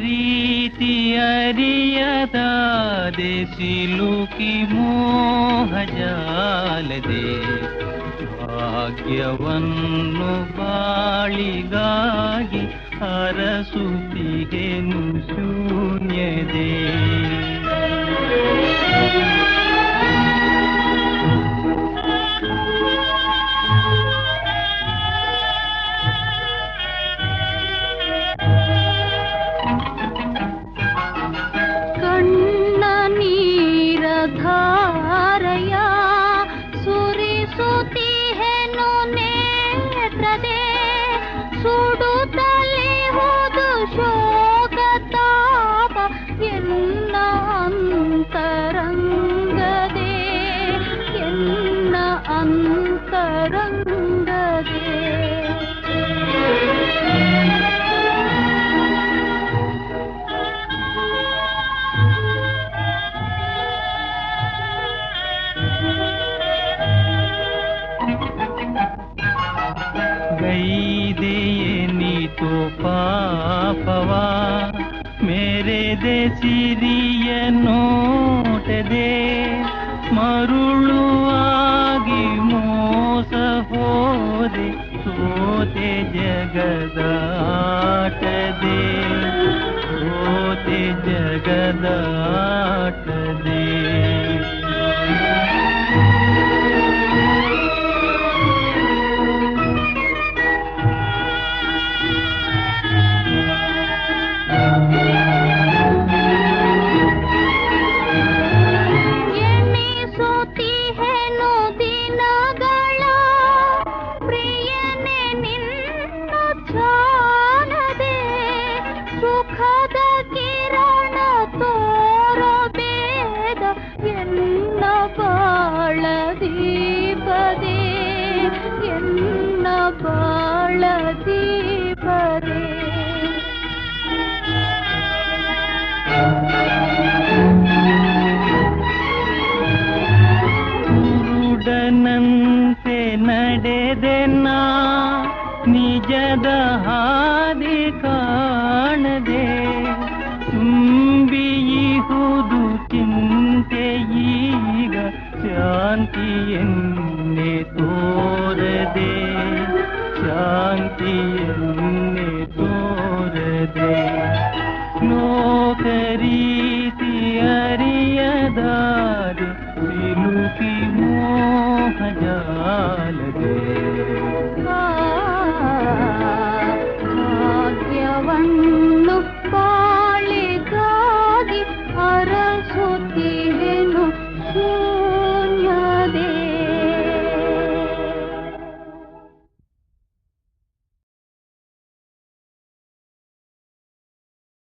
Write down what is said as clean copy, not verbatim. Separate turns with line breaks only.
ರೀತಿ ಅರಿಯದಾದೆ ಸಿಲುಕಿ ಮೋಹಜಾಲದೆ ಭಾಗ್ಯವನ್ನು ಬಾಳಿಗಾಗಿ ಅರಸುತ್ತಿಗೆನು ಶೂನ್ಯದೆ.
ಧಾರಯ ಸುರಿಸುತ್ತಿಹೆನು ನೇತ್ರದೆ ಸುಡುತ್ತಲೇ ಹೋದು ಶೋಕತಾಪ ಎನ್ನ ಅಂತರಂಗದೆ ಎನ್ನ ಅಂತರಂಗದೆ.
ಗೈದೆಯೇನಿತು ಪಾಪವ ಮೇರೆದೆ ಸಿರಿಯ ನೋಟದೆ ಮರುಳುವಾಗಿ ಮೋಸ ಹೋದೆ ಸೋತೆ ಜಗದಾಟದೆ ಸೋತೆ ಜಗದಾಟದೆ.
ಎಣಿಸುತ್ತಿಹೆನು ದಿನಗಳ ಪ್ರಿಯನೇ ನಿನ್ನ ಚಾಲದೆ ಸುಖದ ಕಿರಣ ತೋರಬೇದ ಎನ್ನ ಬಾಳ ದೀಪದೆ ಎನ್ನ ಬಾಳ ದೀಪದೆ.
ಕುರುಡನಂತೆ ನಡೆದೆನ ನಿಜದ ಹಾದಿ ಕಾಣದೆ ತುಂಬಿಹುದು ಚಿಂತೆ ಈಗ ಶಾಂತಿಯನ್ನೇ ತೋರದೆ ಶಾಂತಿಯನ್ನೇ ತೋರದೆ. ಲೋಕರೀತಿ ಅರಿಯದಾದೆ ಸಿಲುಕಿ ಮೋಹಜಾಲದೆ
ಭಾಗ್ಯವನ್ನು